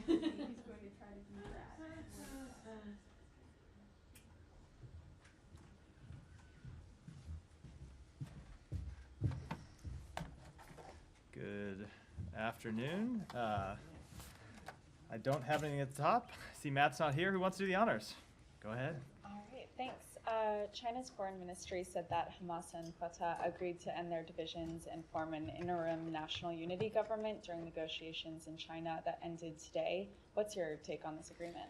He's going to try to do that. Good afternoon. I don't have anything at the top. I see Matt's not here. Who wants to do the honors? Go ahead. All right, thanks. China's foreign ministry said that Hamas and Fatah agreed to end their divisions and form an interim national unity government during negotiations in China that ended today. What's your take on this agreement?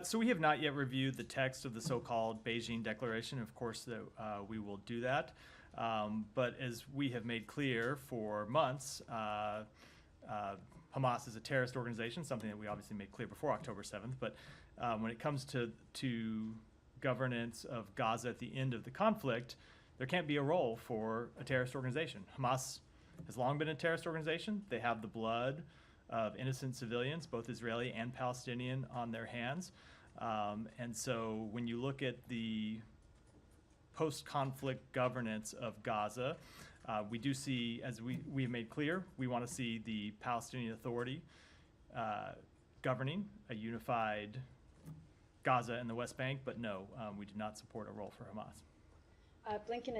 So we have not yet reviewed the text of the so-called Beijing Declaration. Of course, we will do that. But as we have made clear for months, Hamas is a terrorist organization, something that we obviously made clear before October 7th. But when it comes to governance of Gaza at the end of the conflict, there can't be a role for a terrorist organization. Hamas has long been a terrorist organization. They have the blood of innocent civilians, both Israeli and Palestinian, on their hands. And so when you look at the post-conflict governance of Gaza, we do see, as we have made clear, we want to see the Palestinian Authority governing a unified Gaza and the West Bank, but no, we do not support a role for Hamas. Blinken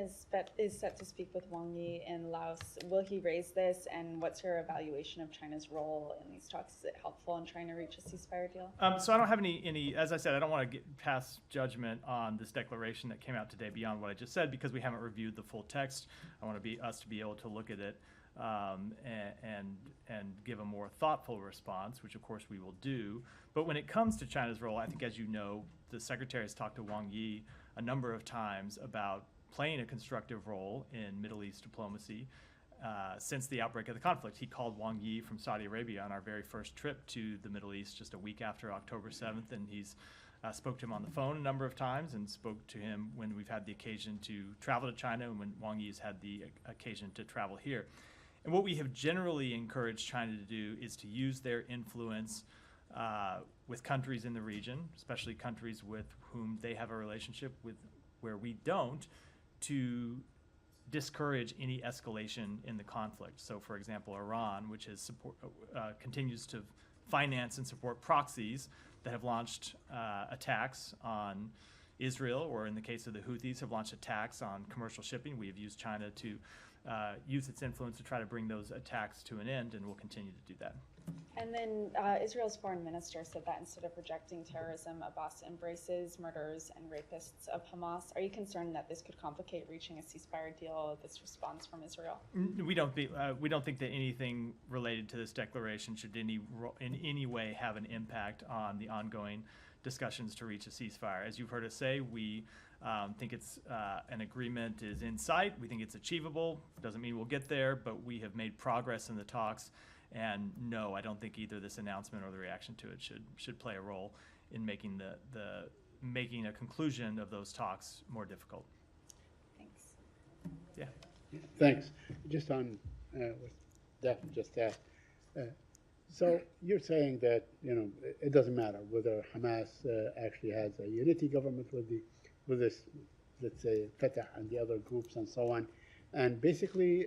is set to speak with Wang Yi in Laos. Will he raise this, and what's your evaluation of China's role in these talks? Is it helpful in trying to reach a ceasefire deal? So I don't have any, as I said, I don't want to pass judgment on this declaration that came out today beyond what I just said, because we haven't reviewed the full text. I want us to be able to look at it and give a more thoughtful response, which of course we will do. But when it comes to China's role, I think, as you know, the Secretary has talked to Wang Yi a number of times about playing a constructive role in Middle East diplomacy since the outbreak of the conflict. He called Wang Yi from Saudi Arabia on our very first trip to the Middle East just a week after October 7th, and he's spoke to him on the phone a number of times and spoke to him when we've had the occasion to travel to China and when Wang Yi has had the occasion to travel here. And what we have generally encouraged China to do is to use their influence with countries in the region, especially countries with whom they have a relationship with where we don't, to discourage any escalation in the conflict. So, for example, Iran, which has continues to finance and support proxies that have launched attacks on Israel, or in the case of the Houthis, have launched attacks on commercial shipping. We have used China to use its influence to try to bring those attacks to an end, and will continue to do that. And then Israel's foreign minister said that instead of rejecting terrorism, Abbas embraces murderers and rapists of Hamas. Are you concerned that this could complicate reaching a ceasefire deal, this response from Israel? We don't think that anything related to this declaration should in any way have an impact on the ongoing discussions to reach a ceasefire. As you've heard us say, we think it's an agreement is in sight. We think it's achievable. Doesn't mean we'll get there, but we have made progress in the talks. And no, I don't think either this announcement or the reaction to it should play a role in making making a conclusion of those talks more difficult. Thanks. Yeah. Thanks. Just on what Daphne just asked. So you're saying that it doesn't matter whether Hamas actually has a unity government with this, let's say, Fatah and the other groups and so on, and basically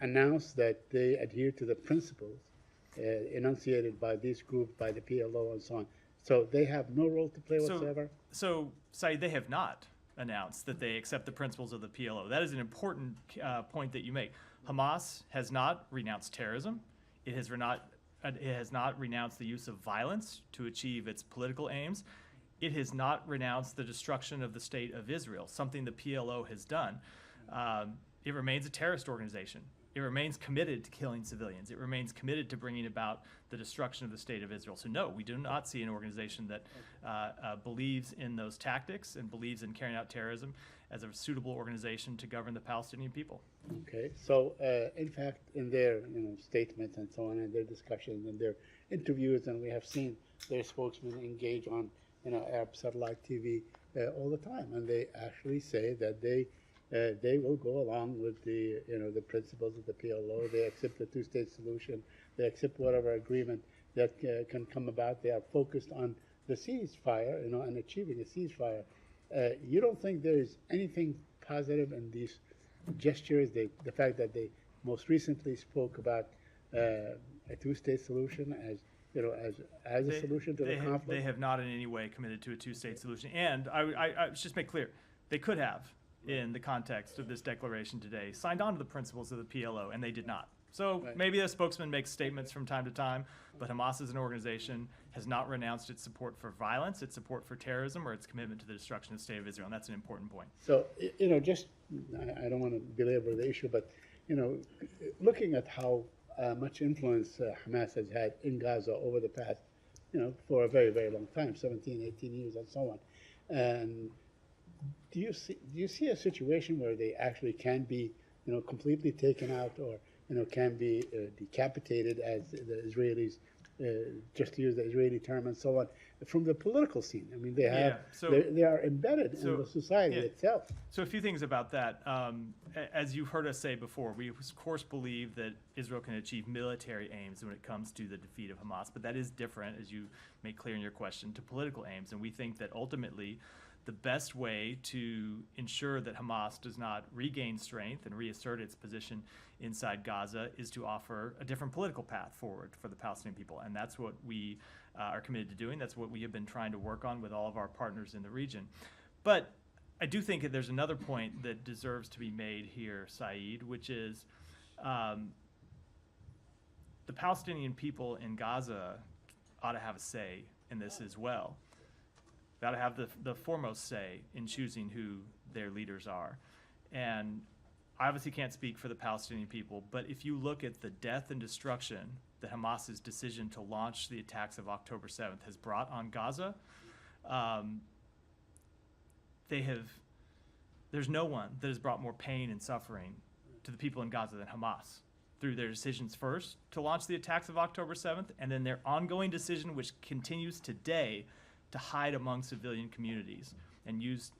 announce that they adhere to the principles enunciated by this group, by the PLO and so on. So they have no role to play whatsoever? So, Saeed, they have not announced that they accept the principles of the PLO. That is an important point that you make. Hamas has not renounced terrorism. It has not renounced the use of violence to achieve its political aims. It has not renounced the destruction of the state of Israel, something the PLO has done. It remains a terrorist organization. It remains committed to killing civilians. It remains committed to bringing about the destruction of the state of Israel. So no, we do not see an organization that believes in those tactics and believes in carrying out terrorism as a suitable organization to govern the Palestinian people. Okay, so in fact, in their statements and so on, and their discussions and their interviews, and we have seen their spokesmen engage on Arab satellite TV all the time, and they actually say that they will go along with the principles of the PLO. They accept the two-state solution. They accept whatever agreement that can come about. They are focused on the ceasefire, and achieving a ceasefire. You don't think there is anything positive in these gestures? The fact that they most recently spoke about a two-state solution as a solution to the conflict? They have not in any way committed to a two-state solution. And I just make clear, they could have, in the context of this declaration today, signed on to the principles of the PLO, and they did not. So maybe a spokesman makes statements from time to time, but Hamas as an organization has not renounced its support for violence, its support for terrorism, or its commitment to the destruction of the state of Israel, and that's an important point. So, I don't want to belabor the issue, but, looking at how much influence Hamas has had in Gaza over the past, for a very, very long time, 17, 18 years and so on. And do you see a situation where they actually can be, completely taken out, or, can be decapitated, as the Israelis, just to use the Israeli term and so on, from the political scene? I mean, they have, they are embedded in the society itself. So a few things about that. As you've heard us say before, we of course believe that Israel can achieve military aims when it comes to the defeat of Hamas, but that is different, as you made clear in your question, to political aims. And we think that ultimately the best way to ensure that Hamas does not regain strength and reassert its position inside Gaza is to offer a different political path forward for the Palestinian people. And that's what we are committed to doing. That's what we have been trying to work on with all of our partners in the region. But I do think that there's another point that deserves to be made here, Saeed, which is the Palestinian people in Gaza ought to have a say in this as well. They ought to have the foremost say in choosing who their leaders are. And I obviously can't speak for the Palestinian people, but if you look at the death and destruction that Hamas's decision to launch the attacks of October 7th has brought on Gaza, there's no one that has brought more pain and suffering to the people in Gaza than Hamas, through their decisions first to launch the attacks of October 7th, and then their ongoing decision, which continues today, to hide among civilian communities and use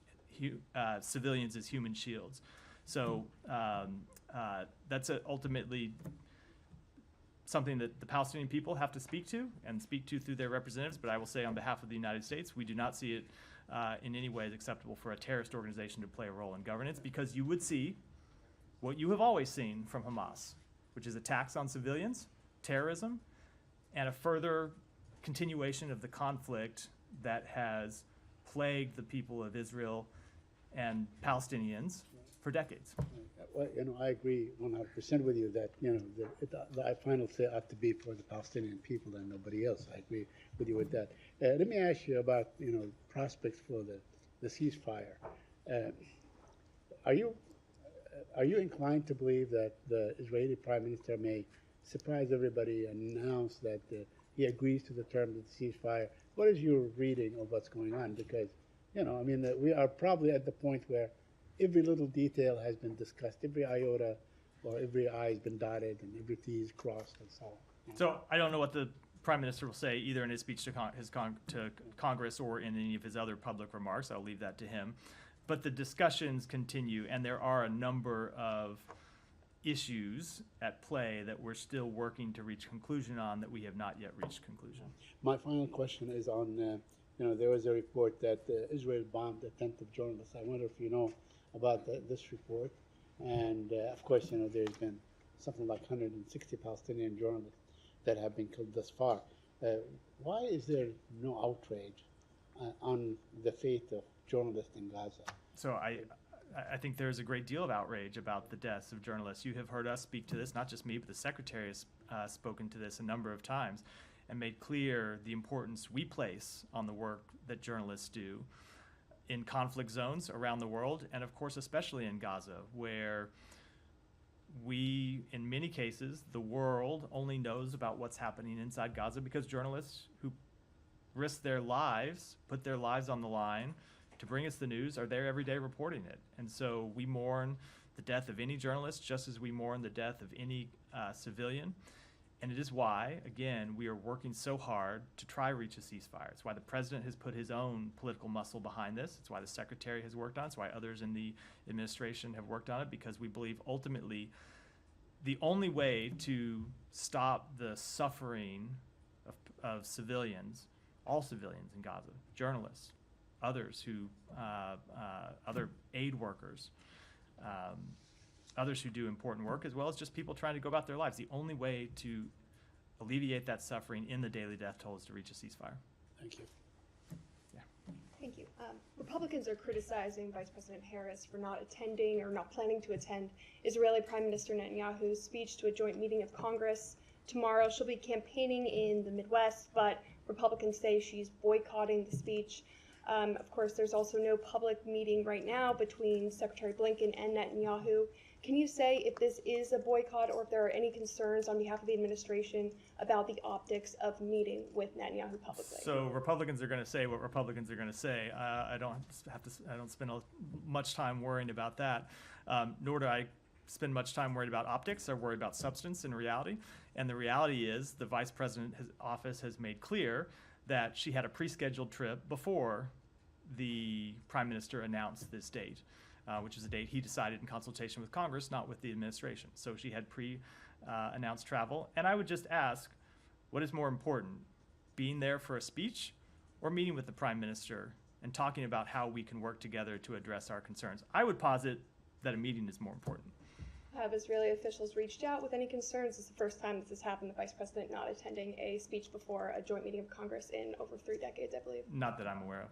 civilians as human shields. So that's ultimately something that the Palestinian people have to speak to through their representatives. But I will say on behalf of the United States, we do not see it in any way as acceptable for a terrorist organization to play a role in governance, because you would see what you have always seen from Hamas, which is attacks on civilians, terrorism, and a further continuation of the conflict that has plagued the people of Israel and Palestinians for decades. Well, I agree 100% with you that, the final say ought to be for the Palestinian people and nobody else. I agree with you with that. Let me ask you about, prospects for the ceasefire. Are you inclined to believe that the Israeli Prime Minister may surprise everybody and announce that he agrees to the terms of the ceasefire? What is your reading of what's going on? Because, we are probably at the point where every little detail has been discussed, every iota or every I has been dotted and every T is crossed and so on. So I don't know what the Prime Minister will say either in his speech to Congress or in any of his other public remarks. I'll leave that to him. But the discussions continue, and there are a number of issues at play that we're still working to reach conclusion on that we have not yet reached conclusion. My final question is on, there was a report that Israel bombed attentive journalists. I wonder if you know about this report. And of course, there's been something like 160 Palestinian journalists that have been killed thus far. Why is there no outrage on the fate of journalists in Gaza? So I think there's a great deal of outrage about the deaths of journalists. You have heard us speak to this, not just me, but the Secretary has spoken to this a number of times and made clear the importance we place on the work that journalists do in conflict zones around the world, and of course especially in Gaza, where we, in many cases, the world only knows about what's happening inside Gaza because journalists who risk their lives, put their lives on the line to bring us the news are there every day reporting it. And so we mourn the death of any journalist just as we mourn the death of any civilian. And it is why, again, we are working so hard to try to reach a ceasefire. It's why the president has put his own political muscle behind this. It's why the secretary has worked on it. It's why others in the administration have worked on it, because we believe ultimately the only way to stop the suffering of civilians, all civilians in Gaza, journalists, others who, other aid workers, others who do important work, as well as just people trying to go about their lives. The only way to alleviate that suffering in the daily death tolls to reach a ceasefire. Thank you. Thank you. Republicans are criticizing Vice President Harris for not attending or not planning to attend Israeli Prime Minister Netanyahu's speech to a joint meeting of Congress tomorrow. She'll be campaigning in the Midwest, but Republicans say she's boycotting the speech. Of course, there's also no public meeting right now between Secretary Blinken and Netanyahu. Can you say if this is a boycott or if there are any concerns on behalf of the administration about the optics of meeting with Netanyahu publicly? So Republicans are going to say what Republicans are going to say. I don't spend much time worrying about that, nor do I spend much time worried about optics. I worry about substance and reality. And the reality is the Vice President's office has made clear that she had a pre-scheduled trip before the Prime Minister announced this date, which is a date he decided in consultation with Congress, not with the administration. So she had pre-announced travel. And I would just ask, what is more important, being there for a speech or meeting with the Prime Minister and talking about how we can work together to address our concerns? I would posit that a meeting is more important. Have Israeli officials reached out with any concerns? This is the first time this has happened, the Vice President not attending a speech before a joint meeting of Congress in over 3 decades, I believe. Not that I'm aware of.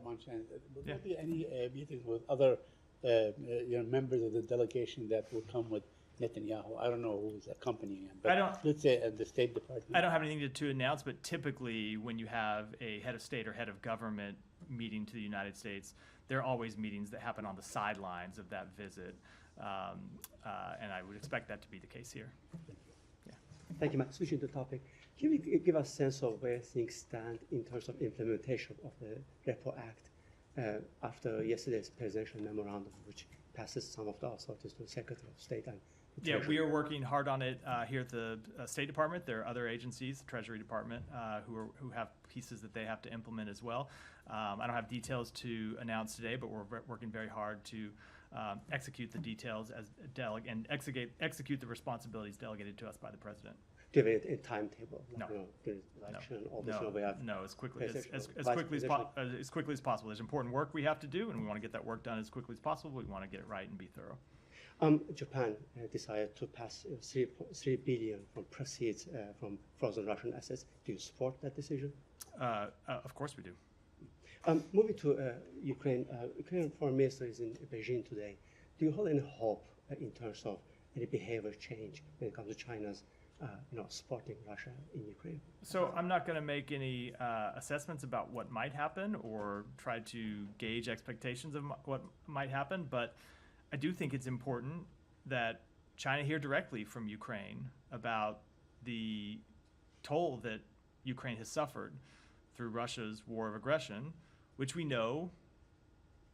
Will there be any meetings with other members of the delegation that will come with Netanyahu? I don't know who's accompanying him, but let's say at the State Department. I don't have anything to announce, but typically when you have a head of state or head of government meeting to the United States, there are always meetings that happen on the sidelines of that visit, and I would expect that to be the case here. Yeah. Thank you, Matt. Switching the topic, can you give us a sense of where things stand in terms of implementation of the REPO Act after yesterday's presidential memorandum, which passes some of the authorities to the Secretary of State and the Yeah, Treasury? we are working hard on it here at the State Department. There are other agencies, the Treasury Department, who have pieces that they have to implement as well. I don't have details to announce today, but we're working very hard to execute the details and execute the responsibilities delegated to us by the President. Do you have a timetable? No. There's election, all this, we have As quickly as presidential- as quickly as possible. There's important work we have to do, and we want to get that work done as quickly as possible. We want to get it right and be thorough. Japan decided to pass 3 billion from proceeds from frozen Russian assets. Do you support that decision? Of course we do. Moving to Ukraine, Ukrainian Foreign Minister is in Beijing today. Do you hold any hope in terms of any behavior change when it comes to China's supporting Russia in Ukraine? So I'm not going to make any assessments about what might happen or try to gauge expectations of what might happen, but I do think it's important that China hear directly from Ukraine about the toll that Ukraine has suffered through Russia's war of aggression, which we know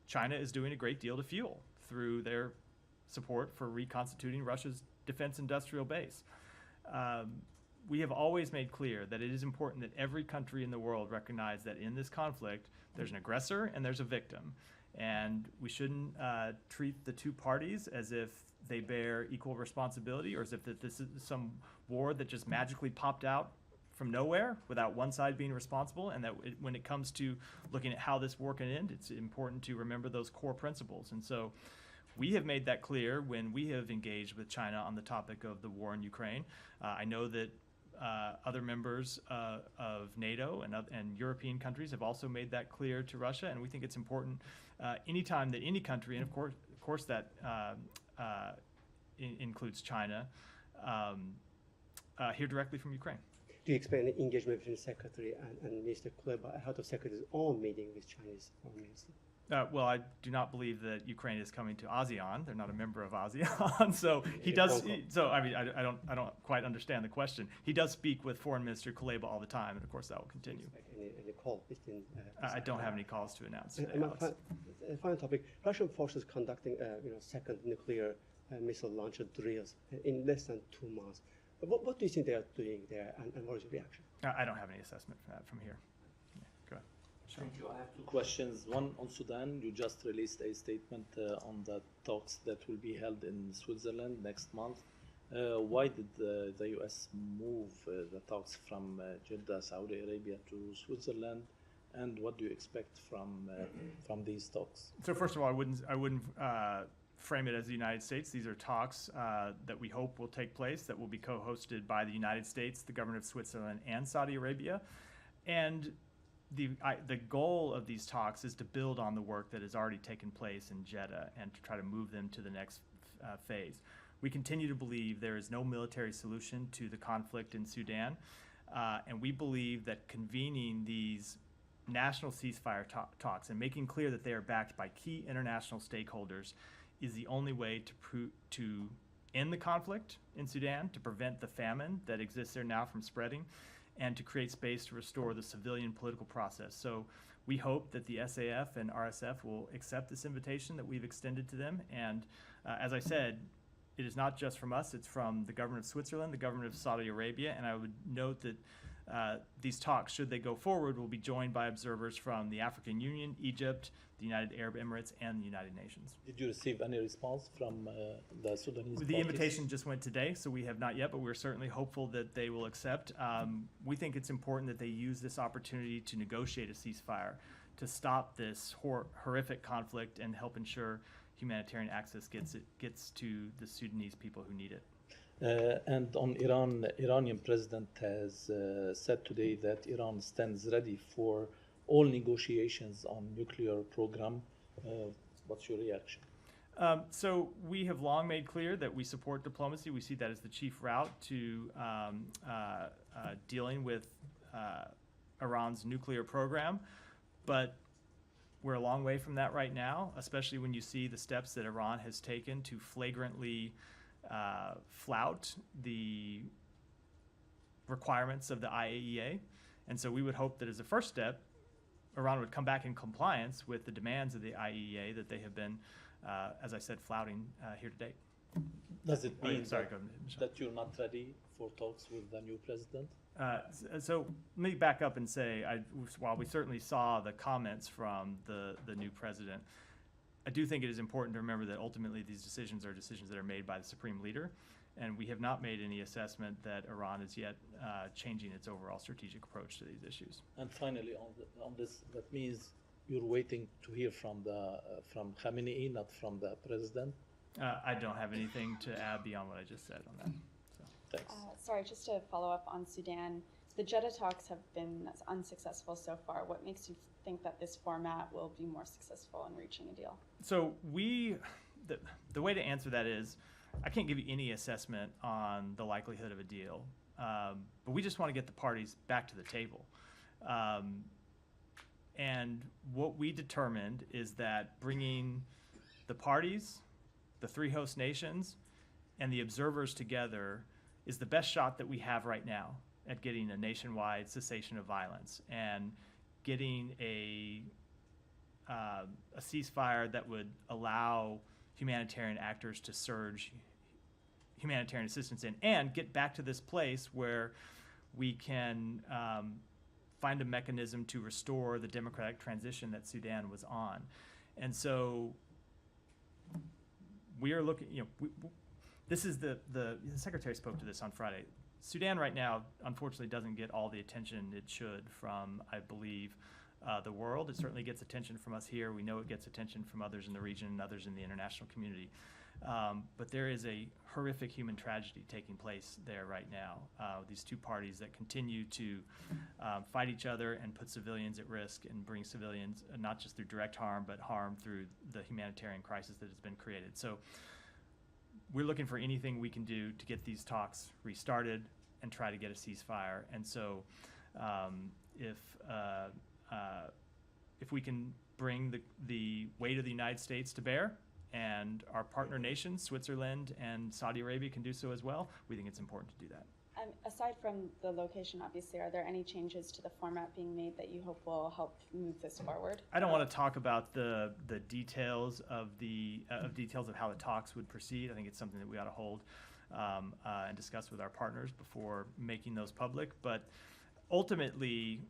China is doing a great deal to fuel through their support for reconstituting Russia's defense industrial base. We have always made clear that it is important that every country in the world recognize that in this conflict, there's an aggressor and there's a victim. And we shouldn't treat the two parties as if they bear equal responsibility or as if that this is some war that just magically popped out from nowhere without one side being responsible, and that when it comes to looking at how this war can end, it's important to remember those core principles. And so we have made that clear when we have engaged with China on the topic of the war in Ukraine. I know that other members of NATO and European countries have also made that clear to Russia, and we think it's important anytime that any country, and of course that includes China, hear directly from Ukraine. Do you expect any engagement between the Secretary and Minister Kuleba ahead of Secretary's own meeting with Chinese Foreign Minister? Well, I do not believe that Ukraine is coming to ASEAN. They're not a member of ASEAN, so he does. I don't quite understand the question. He does speak with Foreign Minister Kuleba all the time, and of course that will continue. Any call between? I don't have any calls to announce today. Final topic: Russian forces conducting second nuclear missile launcher drills in less than 2 months. What do you think they are doing there, and what is your reaction? I don't have any assessment for that from here. Yeah, go ahead. Thank you. I have 2 questions. One on Sudan. You just released a statement on the talks that will be held in Switzerland next month. Why did the U.S. move the talks from Jeddah, Saudi Arabia to Switzerland, and what do you expect from these talks? So first of all, I wouldn't frame it as the United States. These are talks that we hope will take place, that will be co-hosted by the United States, the government of Switzerland, and Saudi Arabia. And the goal of these talks is to build on the work that has already taken place in Jeddah and to try to move them to the next phase. We continue to believe there is no military solution to the conflict in Sudan, and we believe that convening these national ceasefire talks and making clear that they are backed by key international stakeholders is the only way to end the conflict in Sudan, to prevent the famine that exists there now from spreading, and to create space to restore the civilian political process. So we hope that the SAF and RSF will accept this invitation that we've extended to them. And as I said, it is not just from us, it's from the government of Switzerland, the government of Saudi Arabia, and I would note that these talks, should they go forward, will be joined by observers from the African Union, Egypt, the United Arab Emirates, and the United Nations. Did you receive any response from the Sudanese The parties? invitation just went today, so we have not yet, but we're certainly hopeful that they will accept. We think it's important that they use this opportunity to negotiate a ceasefire, to stop this horrific conflict and help ensure humanitarian access gets to the Sudanese people who need it. And on Iran, the Iranian president has said today that Iran stands ready for all negotiations on nuclear program. What's your reaction? So we have long made clear that we support diplomacy. We see that as the chief route to dealing with Iran's nuclear program. But we're a long way from that right now, especially when you see the steps that Iran has taken to flagrantly flout the requirements of the IAEA. And so we would hope that as a first step, Iran would come back in compliance with the demands of the IAEA that they have been, as I said, flouting here today. Does it mean Sorry, go ahead, Michelle. that you're not ready for talks with the new president? So let me back up and say, while we certainly saw the comments from the new president, I do think it is important to remember that ultimately these decisions are decisions that are made by the supreme leader, and we have not made any assessment that Iran is yet changing its overall strategic approach to these issues. And finally, on this, that means you're waiting to hear from Khamenei, not from the president. I don't have anything to add beyond what I just said on that. So. Thanks. Sorry, just to follow up on Sudan. The Jeddah talks have been unsuccessful so far. What makes you think that this format will be more successful in reaching a deal? So the way to answer that is, I can't give you any assessment on the likelihood of a deal, but we just want to get the parties back to the table. And what we determined is that bringing the parties, the three host nations, and the observers together is the best shot that we have right now at getting a nationwide cessation of violence and getting a ceasefire that would allow humanitarian actors to surge humanitarian assistance in and get back to this place where we can find a mechanism to restore the democratic transition that Sudan was on. And so we are looking, this is the Secretary spoke to this on Friday. Sudan right now, unfortunately, doesn't get all the attention it should from, I believe, the world. It certainly gets attention from us here. We know it gets attention from others in the region and others in the international community. But there is a horrific human tragedy taking place there right now. These two parties that continue to fight each other and put civilians at risk and bring civilians, not just through direct harm, but harm through the humanitarian crisis that has been created. So we're looking for anything we can do to get these talks restarted and try to get a ceasefire. And so if we can bring the weight of the United States to bear, and our partner nations, Switzerland and Saudi Arabia, can do so as well, we think it's important to do that. Aside from the location, obviously, are there any changes to the format being made that you hope will help move this forward? I don't want to talk about the details of how the talks would proceed. I think it's something that we ought to hold and discuss with our partners before making those public. But ultimately,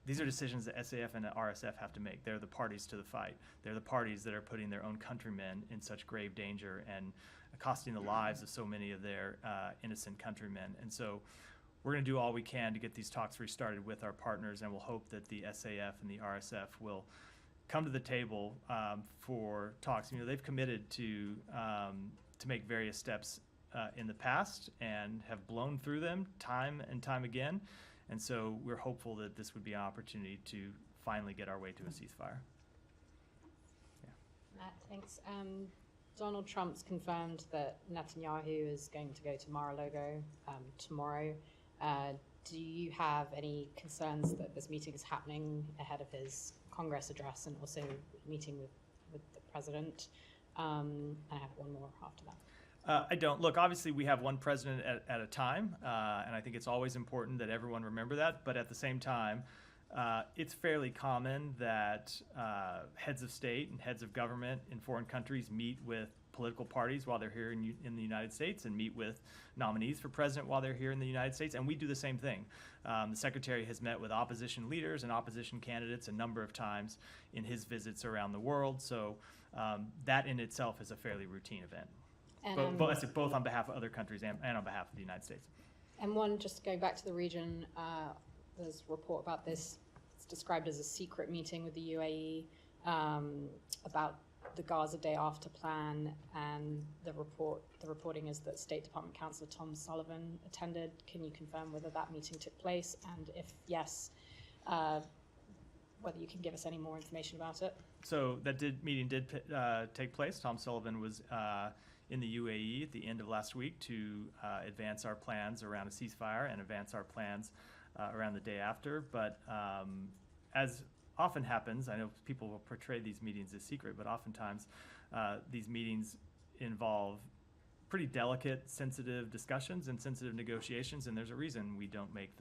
these are decisions that SAF and the RSF have to make. They're the parties to the fight. They're the parties that are putting their own countrymen in such grave danger and costing the lives of so many of their innocent countrymen. And so we're going to do all we can to get these talks restarted with our partners, and we'll hope that the SAF and the RSF will come to the table for talks. They've committed to make various steps in the past and have blown through them time and time again. And so we're hopeful that this would be an opportunity to finally get our way to a ceasefire. Matt, thanks. Donald Trump's confirmed that Netanyahu is going to go to Mar-a-Lago tomorrow. Do you have any concerns that this meeting is happening ahead of his Congress address and also meeting with the president? And I have one more after that. I don't. Look, obviously we have one president at a time, and I think it's always important that everyone remember that. But at the same time, it's fairly common that heads of state and heads of government in foreign countries meet with political parties while they're here in the United States and meet with nominees for president while they're here in the United States, and we do the same thing. The Secretary has met with opposition leaders and opposition candidates a number of times in his visits around the world, so that in itself is a fairly routine event. And, both on behalf of other countries and on behalf of the United States. And one, just going back to the region, there's a report about this. It's described as a secret meeting with the UAE about the Gaza Day After plan, and the reporting is that State Department Counselor Tom Sullivan attended. Can you confirm whether that meeting took place, and if yes, whether you can give us any more information about it? So that meeting did take place. Tom Sullivan was in the UAE at the end of last week to advance our plans around a ceasefire and advance our plans around the day after. But as often happens, I know people will portray these meetings as secret, but oftentimes these meetings involve pretty delicate, sensitive discussions and sensitive negotiations, and there's a reason we don't make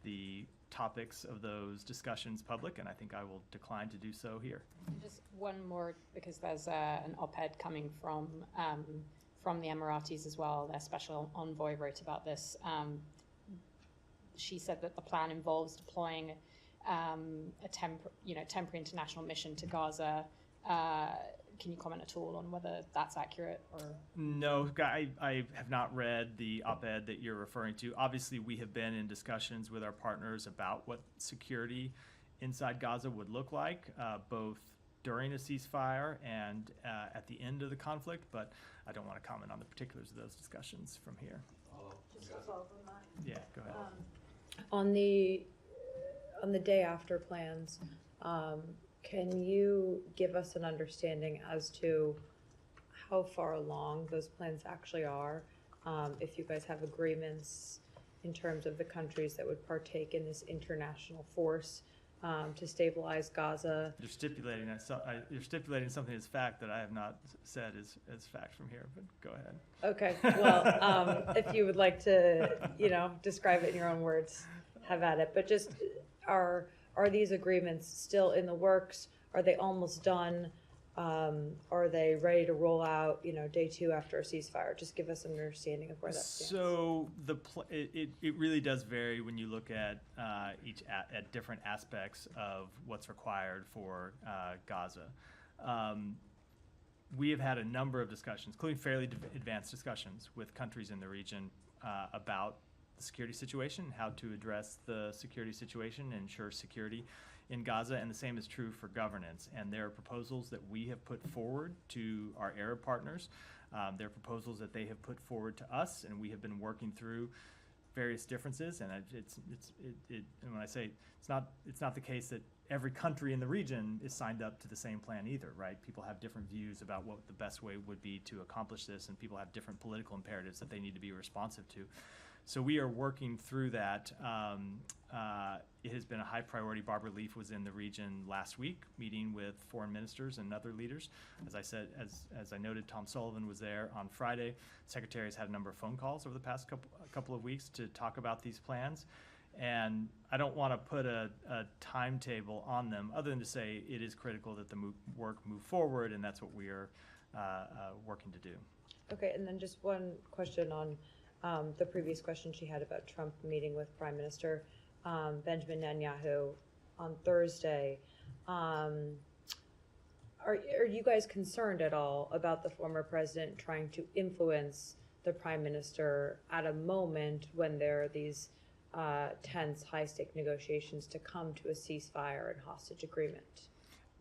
the topics of those discussions public, and I think I will decline to do so here. Just one more, because there's an op-ed coming from the Emiratis as well. Their special envoy wrote about this. She said that the plan involves deploying a temporary international mission to Gaza. Can you comment at all on whether that's accurate? Or no, I have not read the op-ed that you're referring to. Obviously, we have been in discussions with our partners about what security inside Gaza would look like, both during a ceasefire and at the end of the conflict, but I don't want to comment on the particulars of those discussions from here. Just to follow up on that. Yeah, go ahead. On the day after plans, can you give us an understanding as to how far along those plans actually are? If you guys have agreements in terms of the countries that would partake in this international force to stabilize Gaza? You're stipulating something as fact that I have not said as fact from here, but go ahead. Okay, well, if you would like to, describe it in your own words, have at it. But just, are these agreements still in the works? Are they almost done? Are they ready to roll out, day 2 after a ceasefire? Just give us an understanding of where that stands. So it really does vary when you look at at different aspects of what's required for Gaza. We have had a number of discussions, including fairly advanced discussions with countries in the region about the security situation, how to address the security situation and ensure security in Gaza, and the same is true for governance. And there are proposals that we have put forward to our Arab partners. There are proposals that they have put forward to us, and we have been working through various differences. And and when I say it's not the case that every country in the region is signed up to the same plan either, right? People have different views about what the best way would be to accomplish this, and people have different political imperatives that they need to be responsive to. So we are working through that. It has been a high priority. Barbara Leaf was in the region last week, meeting with foreign ministers and other leaders. As I said, as I noted, Tom Sullivan was there on Friday. Secretary has had a number of phone calls over the past couple of weeks to talk about these plans. And I don't want to put a timetable on them, other than to say it is critical that the work move forward, and that's what we are working to do. Okay, and then just one question on the previous question she had about Trump meeting with Prime Minister Benjamin Netanyahu on Thursday. Are you guys concerned at all about the former president trying to influence the Prime Minister at a moment when there are these tense, high-stake negotiations to come to a ceasefire and hostage agreement?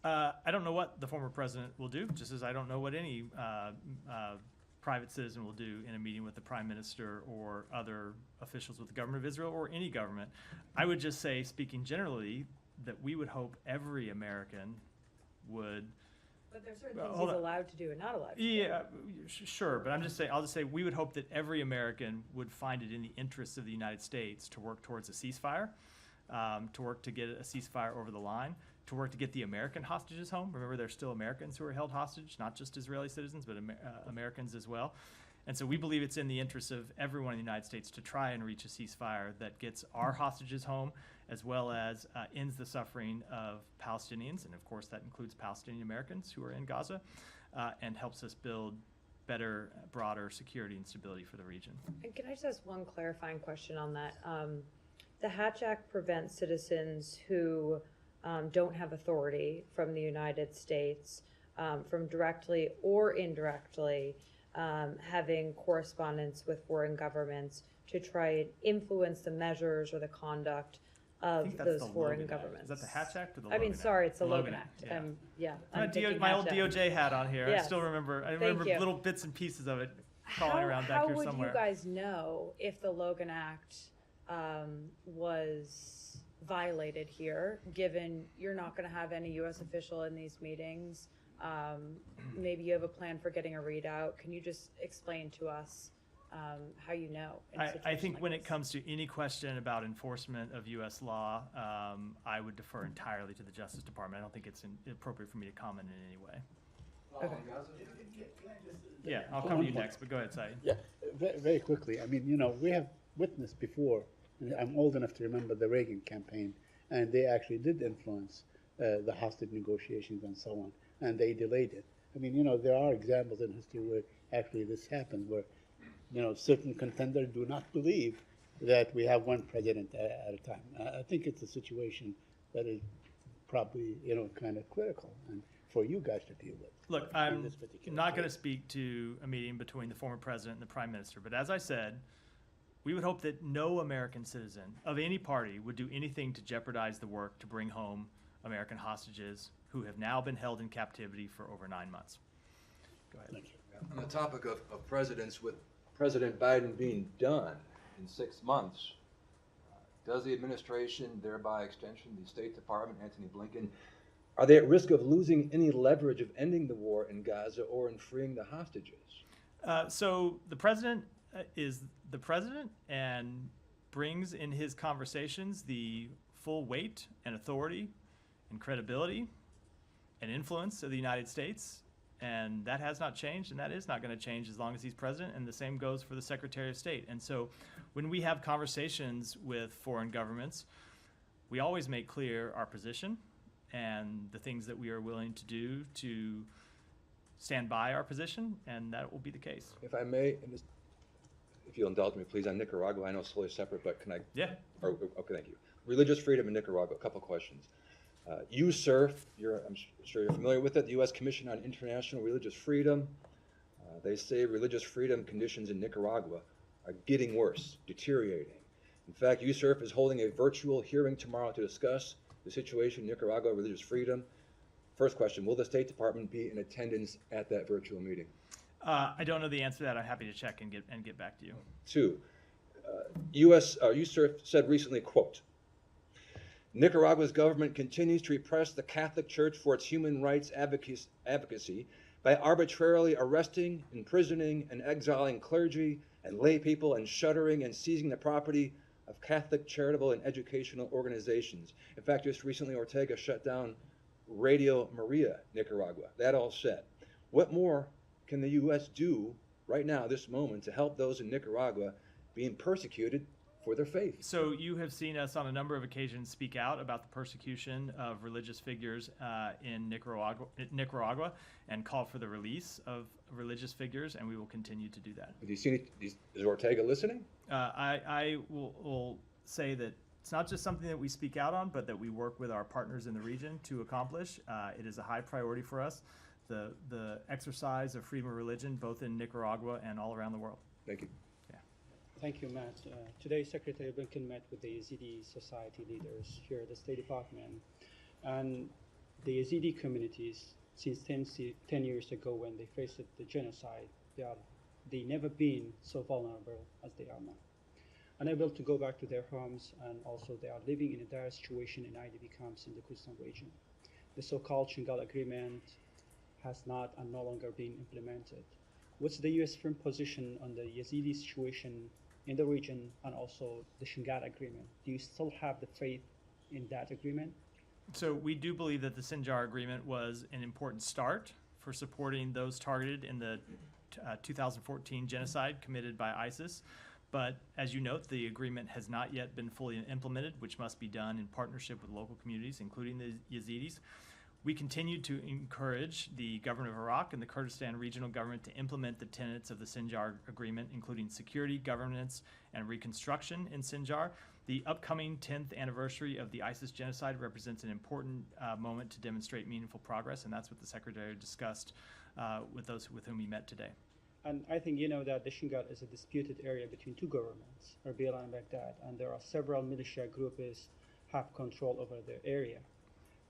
I don't know what the former president will do, just as I don't know what any private citizen will do in a meeting with the prime minister or other officials with the government of Israel or any government. I would just say, speaking generally, that we would hope every American would. But there's certain things he's allowed to do and not allowed to do. Yeah, sure. But I'll just say we would hope that every American would find it in the interests of the United States to work towards a ceasefire, to work to get a ceasefire over the line, to work to get the American hostages home. Remember, there's still Americans who are held hostage, not just Israeli citizens, but Americans as well. And so we believe it's in the interests of everyone in the United States to try and reach a ceasefire that gets our hostages home, as well as ends the suffering of Palestinians, and of course that includes Palestinian Americans who are in Gaza, and helps us build better, broader security and stability for the region. And can I just ask one clarifying question on that? The Hatch Act prevents citizens who don't have authority from the United States from directly or indirectly having correspondence with foreign governments to try and influence the measures or the conduct of those foreign governments. Is that the Hatch Act or the I mean, Logan sorry, Act? it's the Logan Act. Yeah. I'm thinking My Hatch old Act. DOJ hat on here. Yes. I still remember. I Thank remember you. little bits and pieces of it crawling around back here somewhere. How would you guys know if the Logan Act was violated here, given you're not going to have any U.S. official in these meetings? Maybe you have a plan for getting a readout. Can you just explain to us how you know? I think when it comes to any question about enforcement of U.S. law, I would defer entirely to the Justice Department. I don't think it's appropriate for me to comment in any way. Okay. Yeah, I'll come to you next, but go ahead, Saeed. Yeah, very quickly. I mean, we have witnessed before, and I'm old enough to remember the Reagan campaign, and they actually did influence the hostage negotiations and so on, and they delayed it. I mean, there are examples in history where actually this happened, where, certain contenders do not believe that we have one president at a time. I think it's a situation that is probably, kind of critical and for you guys to deal with. Look, I'm not going to speak to a meeting between the former president and the prime minister, but as I said, we would hope that no American citizen of any party would do anything to jeopardize the work to bring home American hostages who have now been held in captivity for over 9 months. Go ahead. Thank you. On the topic of presidents, with President Biden being done in 6 months, does the administration, thereby extension, the State Department, Antony Blinken, are they at risk of losing any leverage of ending the war in Gaza or in freeing the hostages? So the president is the president and brings in his conversations the full weight and authority and credibility and influence of the United States. And that has not changed, and that is not going to change as long as he's president, and the same goes for the Secretary of State. And so when we have conversations with foreign governments, we always make clear our position and the things that we are willing to do to stand by our position, and that will be the case. If I may, if you'll indulge me, please, on Nicaragua, I know it's totally separate, but can I? Yeah. Okay, thank you. Religious freedom in Nicaragua, a couple questions. USCIRF, I'm sure you're familiar with it, the U.S. Commission on International Religious Freedom. They say religious freedom conditions in Nicaragua are getting worse, deteriorating. In fact, USCIRF is holding a virtual hearing tomorrow to discuss the situation in Nicaragua, religious freedom. First question, will the State Department be in attendance at that virtual meeting? I don't know the answer to that. I'm happy to check and get back to you. 2, USCIRF said recently, quote, Nicaragua's government continues to repress the Catholic Church for its human rights advocacy by arbitrarily arresting, imprisoning, and exiling clergy and lay people and shuttering and seizing the property of Catholic charitable and educational organizations. In fact, just recently Ortega shut down Radio Maria, Nicaragua. That all said, what more can the U.S. do right now, this moment, to help those in Nicaragua being persecuted for their faith? So you have seen us on a number of occasions speak out about the persecution of religious figures in Nicaragua and call for the release of religious figures, and we will continue to do that. Have you seen it? Is Ortega listening? I will say that it's not just something that we speak out on, but that we work with our partners in the region to accomplish. It is a high priority for us, the exercise of freedom of religion, both in Nicaragua and all around the world. Thank you. Thank you, Matt. Today, Secretary Blinken met with the Yazidi Society leaders here at the State Department. And the Yazidi communities since 10 years ago when they faced the genocide, they never been so vulnerable as they are now. Unable to go back to their homes, and also they are living in a dire situation in IDP camps in the Kurdistan region. The so-called Shingal Agreement has not and no longer been implemented. What's the U.S. firm position on the Yazidi situation in the region and also the Shingal Agreement? Do you still have the faith in that agreement? So we do believe that the Sinjar Agreement was an important start for supporting those targeted in the 2014 genocide committed by ISIS. But as you note, the agreement has not yet been fully implemented, which must be done in partnership with local communities, including the Yazidis. We continue to encourage the government of Iraq and the Kurdistan regional government to implement the tenets of the Sinjar Agreement, including security, governance, and reconstruction in Sinjar. The upcoming 10th anniversary of the ISIS genocide represents an important moment to demonstrate meaningful progress, and that's what the Secretary discussed with those with whom he met today. And I think you know that the Shingal is a disputed area between two governments, Erbil and Baghdad, and there are several militia groups have control over the area.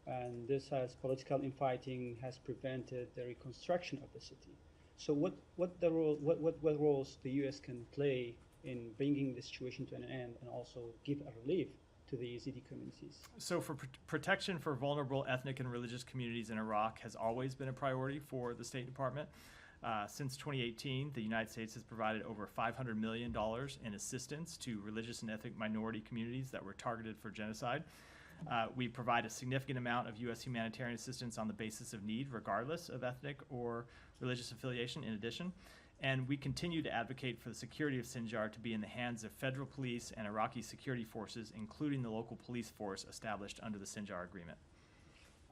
And this has political infighting has prevented the reconstruction of the city. So what roles the U.S. can play in bringing the situation to an end and also give a relief to the Yazidi communities? So for protection for vulnerable ethnic and religious communities in Iraq has always been a priority for the State Department. Since 2018, the United States has provided over $500 million in assistance to religious and ethnic minority communities that were targeted for genocide. We provide a significant amount of U.S. humanitarian assistance on the basis of need, regardless of ethnic or religious affiliation, in addition. And we continue to advocate for the security of Sinjar to be in the hands of federal police and Iraqi security forces, including the local police force established under the Sinjar Agreement.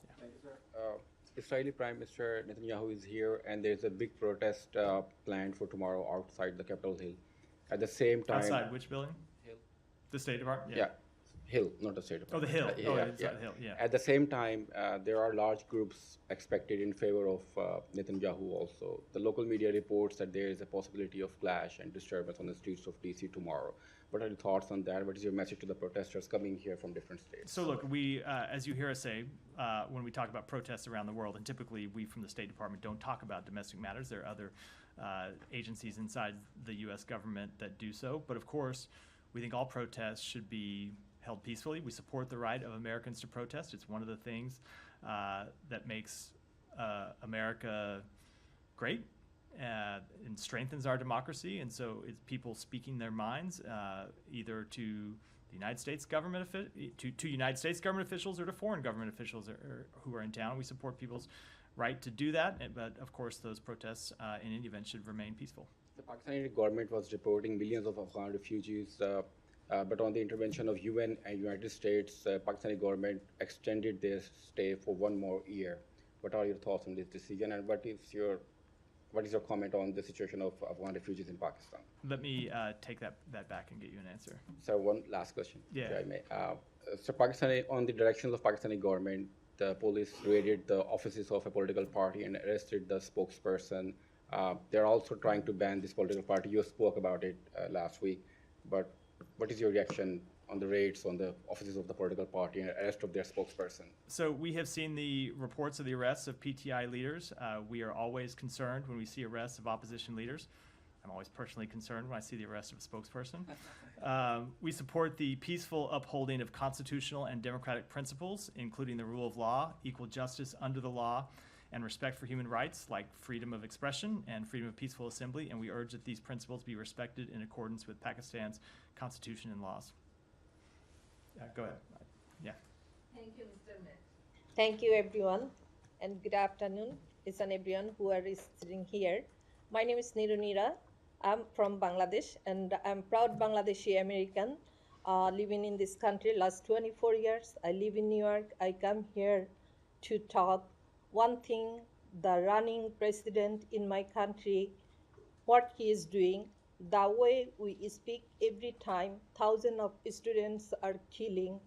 Yeah. Thank you, sir. Israeli Prime Minister Netanyahu is here, and there's a big protest planned for tomorrow outside the Capitol Hill. At the same time, Outside which building? Hill. The State Department? Yeah, Hill, not the State Department. Oh, the Hill. Inside yeah. the Hill. Yeah. At the same time, there are large groups expected in favor of Netanyahu also. The local media reports that there is a possibility of clash and disturbance on the streets of DC tomorrow. What are your thoughts on that? What is your message to the protesters coming here from different states? So look, we, as you hear us say, when we talk about protests around the world, and typically we from the State Department don't talk about domestic matters. There are other agencies inside the U.S. government that do so. But of course, we think all protests should be held peacefully. We support the right of Americans to protest. It's one of the things that makes America great. And strengthens our democracy, and so it's people speaking their minds, either to the United States government to United States government officials or to foreign government officials who are in town. We support people's right to do that, but of course, those protests in any event should remain peaceful. The Pakistani government was deporting millions of Afghan refugees, but on the intervention of UN and United States, Pakistani government extended their stay for 1 more year. What are your thoughts on this decision, and what is your comment on the situation of Afghan refugees in Pakistan? Let me take that back and get you an answer. So one last question, Yeah. if I may. So Pakistani, on the directions of Pakistani government, the police raided the offices of a political party and arrested the spokesperson. They're also trying to ban this political party. You spoke about it last week, but what is your reaction on the raids on the offices of the political party and arrest of their spokesperson? So we have seen the reports of the arrests of PTI leaders. We are always concerned when we see arrests of opposition leaders. I'm always personally concerned when I see the arrest of a spokesperson. We support the peaceful upholding of constitutional and democratic principles, including the rule of law, equal justice under the law, and respect for human rights like freedom of expression and freedom of peaceful assembly, and we urge that these principles be respected in accordance with Pakistan's constitution and laws. Go ahead. Yeah. Thank you, Mr. Mayor. Thank you, everyone, and good afternoon, each and everyone who are sitting here. My name is Nirunira. I'm from Bangladesh, and I'm proud Bangladeshi American, living in this country last 24 years. I live in New York. I come here to talk one thing: the running president in my country, what he is doing. The way we speak every time, thousands of students are killing,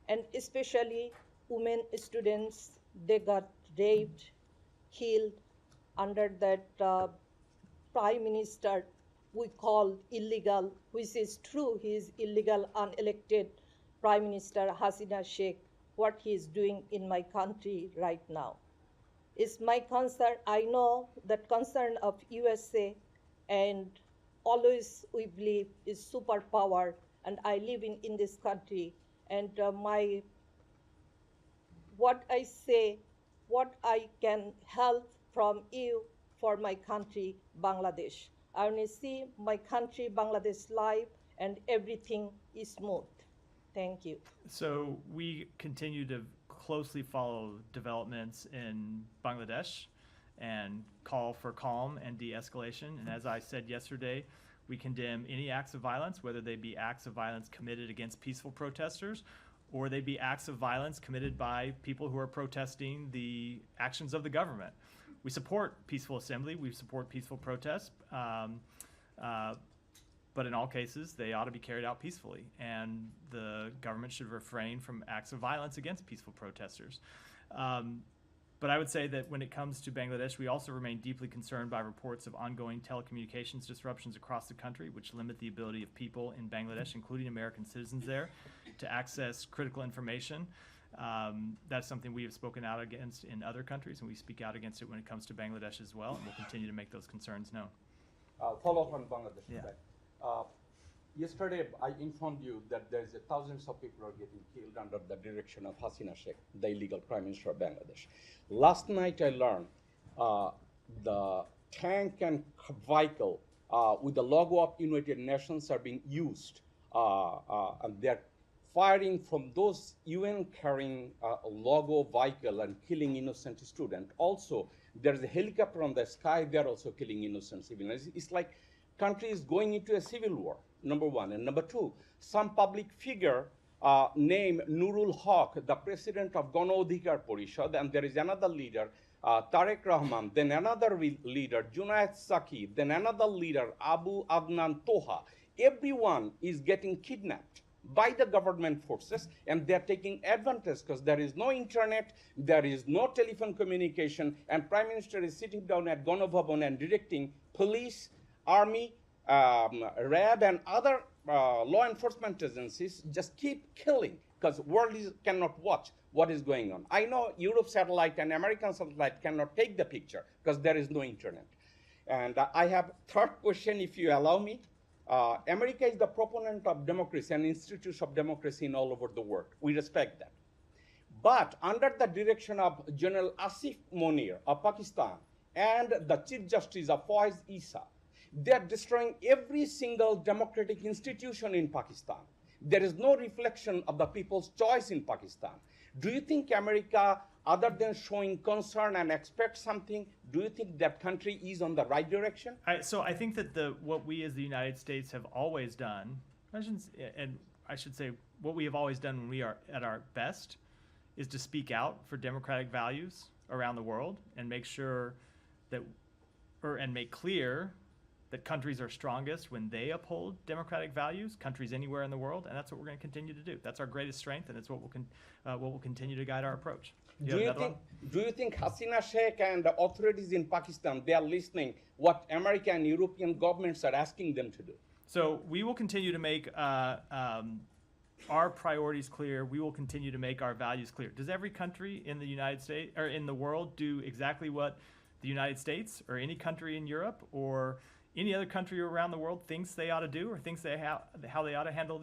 and especially women students, they got raped, killed under that prime minister we call illegal, which is true, he is illegal, unelected prime minister Hasina Sheikh, what he is doing in my country right now. It's my concern. I know that concern of USA, and always we believe is superpower, and I live in this country, and what I say, what I can help from you for my country, Bangladesh. I want to see my country, Bangladesh, live, and everything is smooth. Thank you. So we continue to closely follow developments in Bangladesh and call for calm and de-escalation. And as I said yesterday, we condemn any acts of violence, whether they be acts of violence committed against peaceful protesters or they be acts of violence committed by people who are protesting the actions of the government. We support peaceful assembly, we support peaceful protest, but in all cases, they ought to be carried out peacefully, and the government should refrain from acts of violence against peaceful protesters. But I would say that when it comes to Bangladesh, we also remain deeply concerned by reports of ongoing telecommunications disruptions across the country, which limit the ability of people in Bangladesh, including American citizens there, to access critical information. That's something we have spoken out against in other countries, and we speak out against it when it comes to Bangladesh as well, and we'll continue to make those concerns known. Follow up on Bangladesh. Yeah. Yesterday, I informed you that there's thousands of people are getting killed under the direction of Hasina Sheikh, the illegal Prime Minister of Bangladesh. Last night, I learned the tank and vehicle with the logo of United Nations are being used, and they're firing from those UN carrying logo vehicle and killing innocent students. Also, there's a helicopter on the sky, they're also killing innocent civilians. It's like country is going into a civil war, number one. And number two, some public figure named Nurul Haq, the president of Gano Adhikar Porishad, and there is another leader, Tarek Rahman, then another leader, Junaid Saki, then another leader, Abu Adnan Toha. Everyone is getting kidnapped by the government forces, and they're taking advantage because there is no internet, there is no telephone communication, and Prime Minister is sitting down at Gano Bhavan and directing police, army, RAB, and other law enforcement agencies just keep killing because world cannot watch what is going on. I know Europe satellite and American satellite cannot take the picture because there is no internet. And I have third question, if you allow me. America is the proponent of democracy and institutes of democracy in all over the world. We respect that. But under the direction of General Asif Munir of Pakistan and the Chief Justice of Faiz Issa, they are destroying every single democratic institution in Pakistan. There is no reflection of the people's choice in Pakistan. Do you think America, other than showing concern and expect something, do you think that country is on the right direction? So I think that what we as the United States have always done, and I should say what we have always done when we are at our best, is to speak out for democratic values around the world and make sure that, and make clear that countries are strongest when they uphold democratic values, countries anywhere in the world, and that's what we're going to continue to do. That's our greatest strength, and it's what will continue to guide our approach. Do you think Hasina Sheikh and the authorities in Pakistan, they are listening what American and European governments are asking them to do? So we will continue to make our priorities clear. We will continue to make our values clear. Does every country in the United States or in the world do exactly what the United States or any country in Europe or any other country around the world thinks they ought to do or thinks how they ought to handle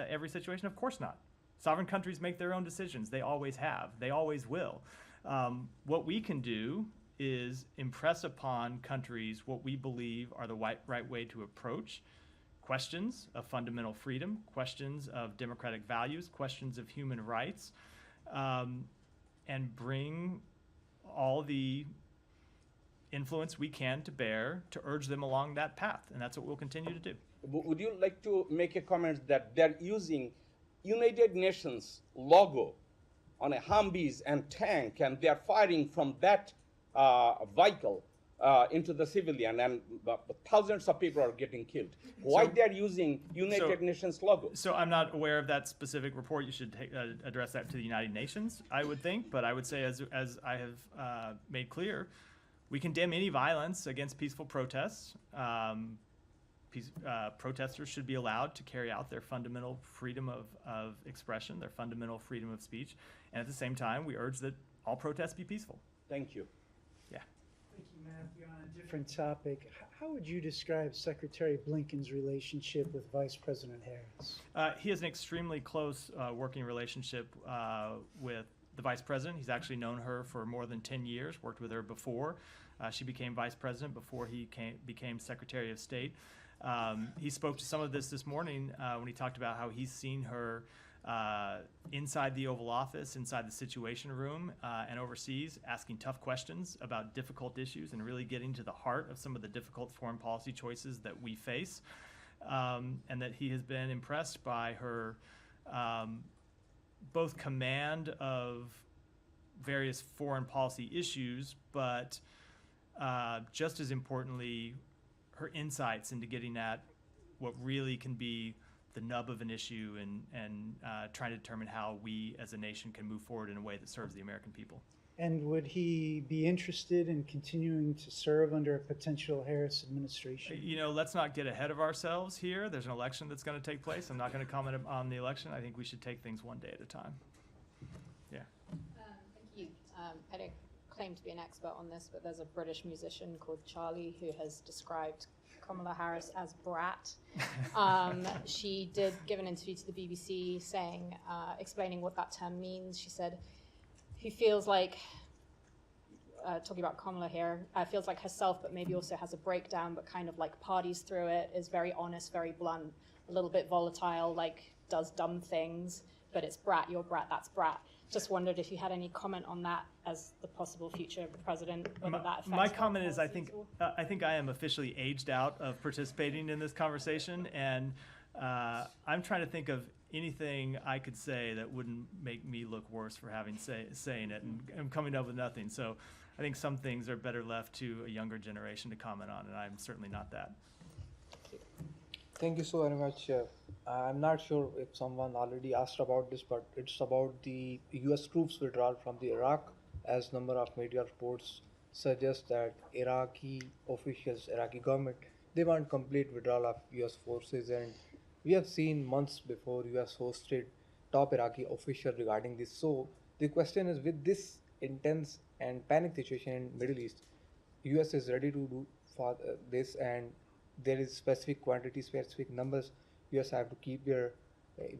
every situation? Of course not. Sovereign countries make their own decisions. They always have. They always will. What we can do is impress upon countries what we believe are the right way to approach questions of fundamental freedom, questions of democratic values, questions of human rights, and bring all the influence we can to bear to urge them along that path, and that's what we'll continue to do. Would you like to make a comment that they're using United Nations logo on a Humvees and tank, and they're firing from that vehicle into the civilian, and thousands of people are getting killed? Why they're using United Nations logo? So I'm not aware of that specific report. You should address that to the United Nations, I would think, but I would say, as I have made clear, we condemn any violence against peaceful protests, protesters should be allowed to carry out their fundamental freedom of expression, their fundamental freedom of speech. And at the same time, we urge that all protests be peaceful. Thank you. Yeah. Thank you, Matthew. On a different topic, how would you describe Secretary Blinken's relationship with Vice President Harris? He has an extremely close working relationship with the Vice President. He's actually known her for more than 10 years, worked with her before. She became Vice President before he became Secretary of State. He spoke to some of this morning when he talked about how he's seen her inside the Oval Office, inside the Situation Room, and overseas, asking tough questions about difficult issues and really getting to the heart of some of the difficult foreign policy choices that we face, and that he has been impressed by her both command of various foreign policy issues, but just as importantly, her insights into getting at what really can be the nub of an issue and trying to determine how we as a nation can move forward in a way that serves the American people. And would he be interested in continuing to serve under a potential Harris administration? You know, let's not get ahead of ourselves here. There's an election that's going to take place. I'm not going to comment on the election. I think we should take things one day at a time. Yeah. Thank you. I don't claim to be an expert on this, but there's a British musician called Charlie who has described Kamala Harris as brat. She did give an interview to the BBC saying, explaining what that term means. She said, he feels like, talking about Kamala here, feels like herself, but maybe also has a breakdown, but kind of like parties through it, is very honest, very blunt, a little bit volatile, like does dumb things, but it's brat, you're brat, that's brat. Just wondered if you had any comment on that as the possible future president, whether that affects my comment is I think I am officially aged out of participating in this conversation, and I'm trying to think of anything I could say that wouldn't make me look worse for having saying it, and I'm coming up with nothing. So I think some things are better left to a younger generation to comment on, and I'm certainly not that. Thank you so very much. I'm not sure if someone already asked about this, but it's about the US troops withdrawal from the Iraq, as number of media reports suggest that Iraqi officials, Iraqi government, they want complete withdrawal of US forces, and we have seen months before US hosted top Iraqi official regarding this. So the question is, with this intense and panic situation in Middle East, US is ready to do for this, and there is specific quantity, specific numbers US have to keep there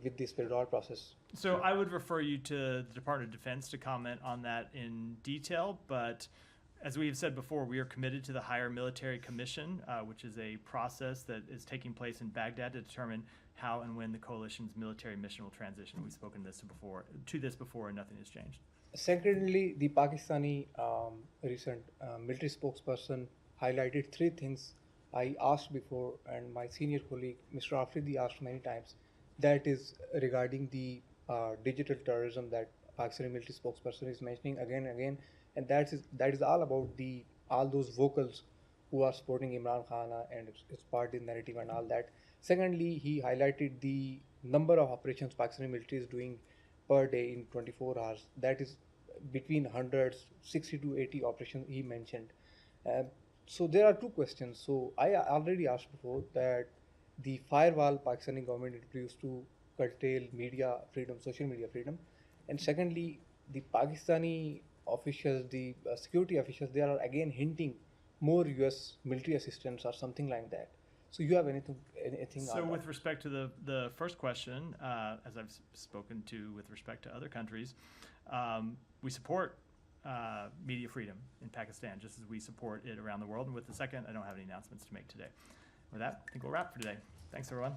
with this withdrawal process. So I would refer you to the Department of Defense to comment on that in detail, but as we have said before, we are committed to the Higher Military Commission, which is a process that is taking place in Baghdad to determine how and when the coalition's military mission will transition. We've spoken to this before, and nothing has changed. Secondly, the Pakistani recent military spokesperson highlighted three things I asked before, and my senior colleague, Mr. Afridi, asked many times. That is regarding the digital terrorism that Pakistani military spokesperson is mentioning again and again, and that is all about all those vocals who are supporting Imran Khan and its party narrative and all that. Secondly, he highlighted the number of operations Pakistani military is doing per day in 24 hours. That is between hundreds, 60 to 80 operations he mentioned. So there are two questions. So I already asked before that the firewall Pakistani government introduced to curtail media freedom, social media freedom, and secondly, the Pakistani officials, the security officials, they are again hinting more US military assistance or something like that. So you have anything So with respect to the first question, as I've spoken to with respect to other countries, we support media freedom in Pakistan, just as we support it around the world. And with the second, I don't have any announcements to make today. With that, I think we'll wrap for today. Thanks, everyone.